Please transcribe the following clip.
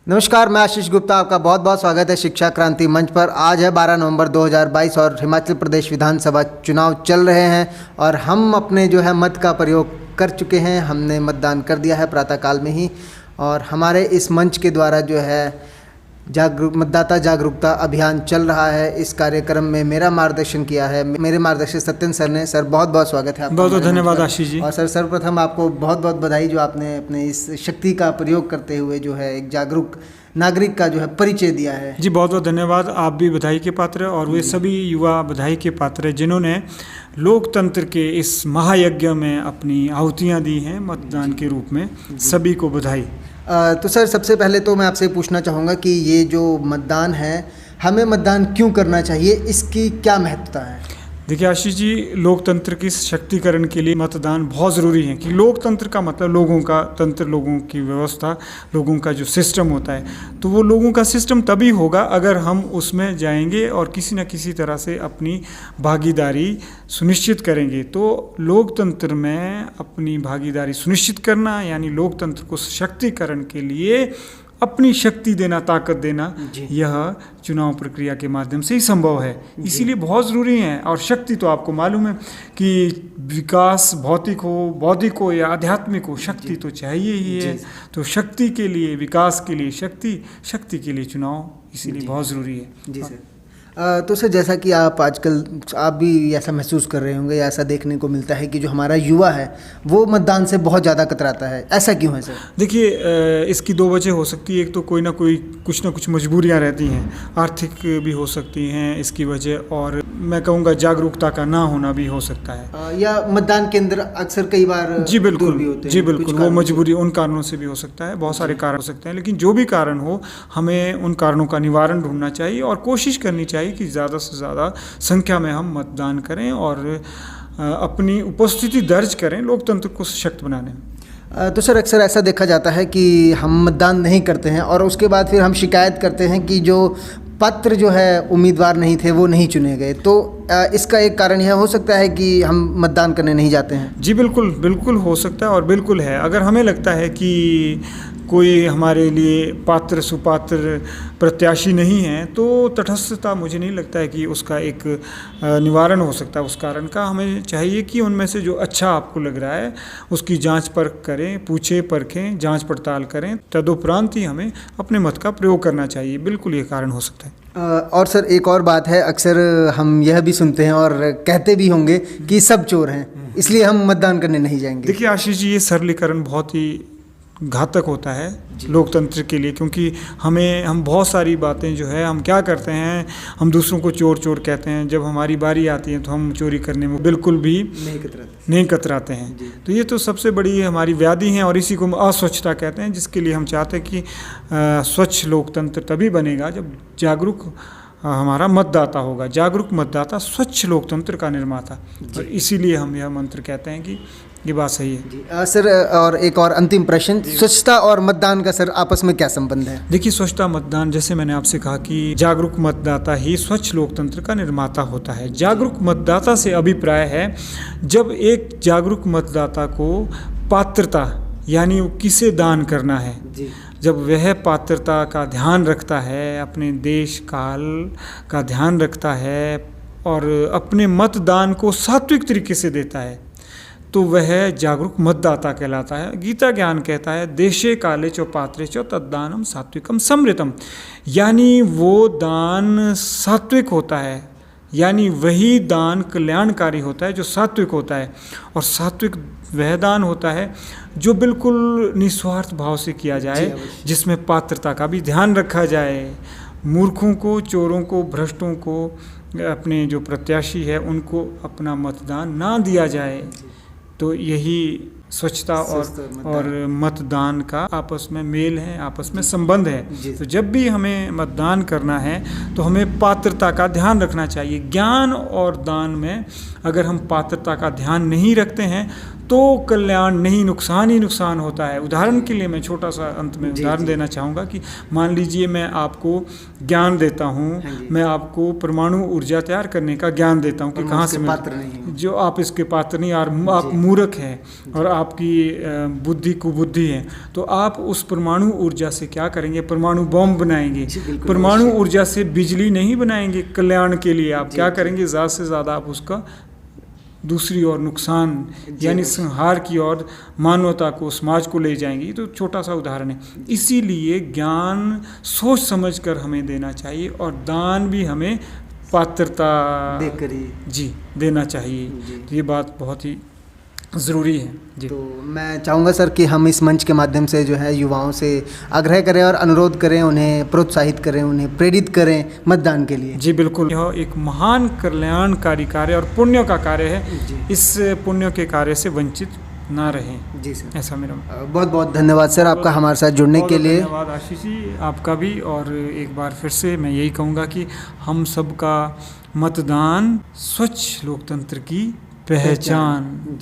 नमस्कार, मैं आशीष गुप्ता। आपका बहुत बहुत स्वागत है शिक्षा क्रांति मंच पर। आज है 12 नवंबर 2022 और हिमाचल प्रदेश विधानसभा चुनाव चल रहे हैं और हम अपने जो है मत का प्रयोग कर चुके हैं। हमने मतदान कर दिया है प्रातःकाल में ही और हमारे इस मंच के द्वारा जो है मतदाता जागरूकता अभियान चल रहा है। इस कार्यक्रम में मेरा मार्गदर्शन किया है मेरे मार्गदर्शक सत्यन सर ने। सर बहुत बहुत स्वागत है आपका। बहुत बहुत धन्यवाद आशीष जी। और सर सर्वप्रथम आपको बहुत बहुत बधाई जो आपने अपने इस शक्ति का प्रयोग करते हुए जो है एक जागरूक नागरिक का जो है परिचय दिया है। जी बहुत बहुत धन्यवाद। आप भी बधाई के पात्र हैं और वे सभी युवा बधाई के पात्र हैं जिन्होंने लोकतंत्र के इस महायज्ञ में अपनी आहुतियाँ दी हैं मतदान के रूप में। सभी को बधाई। तो सर सबसे पहले तो मैं आपसे पूछना चाहूँगा कि ये जो मतदान है हमें मतदान क्यों करना चाहिए, इसकी क्या महत्वता है? देखिए आशीष जी, लोकतंत्र की शक्तिकरण के लिए मतदान बहुत ज़रूरी है कि लोकतंत्र का मतलब लोगों का तंत्र, लोगों की व्यवस्था, लोगों का जो सिस्टम होता है, तो वो लोगों का सिस्टम तभी होगा अगर हम उसमें जाएंगे और किसी न किसी तरह से अपनी भागीदारी सुनिश्चित करेंगे। तो लोकतंत्र में अपनी भागीदारी सुनिश्चित करना यानी लोकतंत्र को सशक्तिकरण के लिए अपनी शक्ति देना, ताकत देना, यह चुनाव प्रक्रिया के माध्यम से ही संभव है। इसीलिए बहुत ज़रूरी है। और शक्ति तो आपको मालूम है कि विकास भौतिक हो, बौद्धिक हो या आध्यात्मिक हो, शक्ति तो चाहिए ही है। तो शक्ति के लिए, विकास के लिए शक्ति के लिए चुनाव इसीलिए बहुत ज़रूरी है। जी सर। तो सर जैसा कि आप भी ऐसा महसूस कर रहे होंगे या ऐसा देखने को मिलता है कि जो हमारा युवा है वो मतदान से बहुत ज़्यादा कतराता है, ऐसा क्यों है सर? देखिए इसकी दो वजह हो सकती है। एक तो कोई ना कोई कुछ ना कुछ मजबूरियां रहती हैं, आर्थिक भी हो सकती हैं इसकी वजह, और मैं कहूँगा जागरूकता का ना होना भी हो सकता है। या मतदान केंद्र अक्सर कई बार जी बिल्कुल भी होते हैं। जी बिल्कुल, वो मजबूरी उन कारणों से भी हो सकता है, बहुत सारे कारण हो सकते हैं। लेकिन जो भी कारण हो, हमें उन कारणों का निवारण ढूंढना चाहिए और कोशिश करनी चाहिए कि ज़्यादा से ज़्यादा संख्या में हम मतदान करें और अपनी उपस्थिति दर्ज करें लोकतंत्र को सशक्त बनाने में। तो सर अक्सर ऐसा देखा जाता है कि हम मतदान नहीं करते हैं और उसके बाद फिर हम शिकायत करते हैं कि जो पत्र जो है उम्मीदवार नहीं थे वो नहीं चुने गए। तो इसका एक कारण यह हो सकता है कि हम मतदान करने नहीं जाते हैं? जी बिल्कुल बिल्कुल हो सकता है और बिल्कुल है। अगर हमें लगता है कि कोई हमारे लिए पात्र सुपात्र प्रत्याशी नहीं है तो तटस्थता मुझे नहीं लगता है कि उसका एक निवारण हो सकता है। उस कारण का हमें चाहिए कि उनमें से जो अच्छा आपको लग रहा है उसकी जांच परख करें, पूछें परखें, जांच पड़ताल करें, तदुपरांत ही हमें अपने मत का प्रयोग करना चाहिए। बिल्कुल ये कारण हो सकता है। और सर एक और बात है, अक्सर हम यह भी सुनते हैं और कहते भी होंगे कि सब चोर हैं इसलिए हम मतदान करने नहीं जाएंगे। देखिए आशीष जी, ये सरलीकरण बहुत ही घातक होता है लोकतंत्र के लिए, क्योंकि हम बहुत सारी बातें जो है हम क्या करते हैं, हम दूसरों को चोर चोर कहते हैं। जब हमारी बारी आती है तो हम चोरी करने में बिल्कुल भी नहीं कतराते हैं। तो ये तो सबसे बड़ी हमारी व्याधि है और इसी को अस्वच्छता कहते हैं, जिसके लिए हम चाहते हैं कि स्वच्छ लोकतंत्र तभी बनेगा जब जागरूक हमारा मतदाता होगा। जागरूक मतदाता स्वच्छ लोकतंत्र का निर्माता, और इसीलिए हम यह मंत्र कहते हैं कि ये बात सही है। सर और एक और अंतिम प्रश्न, स्वच्छता और मतदान का सर आपस में क्या संबंध है? देखिए स्वच्छता मतदान, जैसे मैंने आपसे कहा कि जागरूक मतदाता ही स्वच्छ लोकतंत्र का निर्माता होता है। जागरूक मतदाता से अभिप्राय है जब एक जागरूक मतदाता को पात्रता यानी किसे दान करना है, जब वह पात्रता का ध्यान रखता है, अपने देश काल का ध्यान रखता है और अपने मतदान को सात्विक तरीके से देता है, तो वह जागरूक मतदाता कहलाता है। गीता ज्ञान कहता है देशे काले चो पात्रे चो तद्दानम सात्विकम समृतम, यानी वो दान सात्विक होता है, यानी वही दान कल्याणकारी होता है जो सात्विक होता है। और सात्विक वह दान होता है जो बिल्कुल निस्वार्थ भाव से किया जाए, जिसमें पात्रता का भी ध्यान रखा जाए, मूर्खों को, चोरों को, भ्रष्टों को, अपने जो प्रत्याशी है उनको अपना मतदान ना दिया जाए। तो यही स्वच्छता और मतदान का आपस में मेल है, आपस में संबंध है। तो जब भी हमें मतदान करना है तो हमें पात्रता का ध्यान रखना चाहिए। ज्ञान और दान में अगर हम पात्रता का ध्यान नहीं रखते हैं तो कल्याण नहीं, नुकसान ही नुकसान होता है। उदाहरण के लिए मैं छोटा सा अंत में उदाहरण देना चाहूँगा कि मान लीजिए मैं आपको ज्ञान देता हूँ, मैं आपको परमाणु ऊर्जा तैयार करने का ज्ञान देता हूँ कि कहाँ से पात्र नहीं, जो आप इसके पात्र नहीं, और आप मूर्ख हैं और आपकी बुद्धि कुबुद्धि है, तो आप उस परमाणु ऊर्जा से क्या करेंगे? परमाणु बॉम्ब बनाएंगे। परमाणु ऊर्जा से बिजली नहीं बनाएंगे कल्याण के लिए। आप क्या करेंगे? ज़्यादा से ज़्यादा आप उसका दूसरी ओर नुकसान यानी संहार की ओर मानवता को, समाज को ले जाएंगी। तो छोटा सा उदाहरण है। इसीलिए ज्ञान सोच समझ कर हमें देना चाहिए और दान भी हमें पात्रता देकर ही जी देना चाहिए। तो ये बात बहुत ही ज़रूरी है जी। तो मैं चाहूँगा सर कि हम इस मंच के माध्यम से जो है युवाओं से आग्रह करें और अनुरोध करें, उन्हें प्रोत्साहित करें, उन्हें प्रेरित करें मतदान के लिए। जी बिल्कुल, यह एक महान कल्याणकारी कार्य और पुण्य का कार्य है। इस पुण्य के कार्य से वंचित ना रहें। जी सर, ऐसा मेरा बहुत बहुत धन्यवाद सर आपका हमारे साथ जुड़ने के लिए। धन्यवाद आशीष जी, आपका भी। और एक बार फिर से मैं यही कहूँगा कि हम सबका मतदान स्वच्छ लोकतंत्र की पहचान।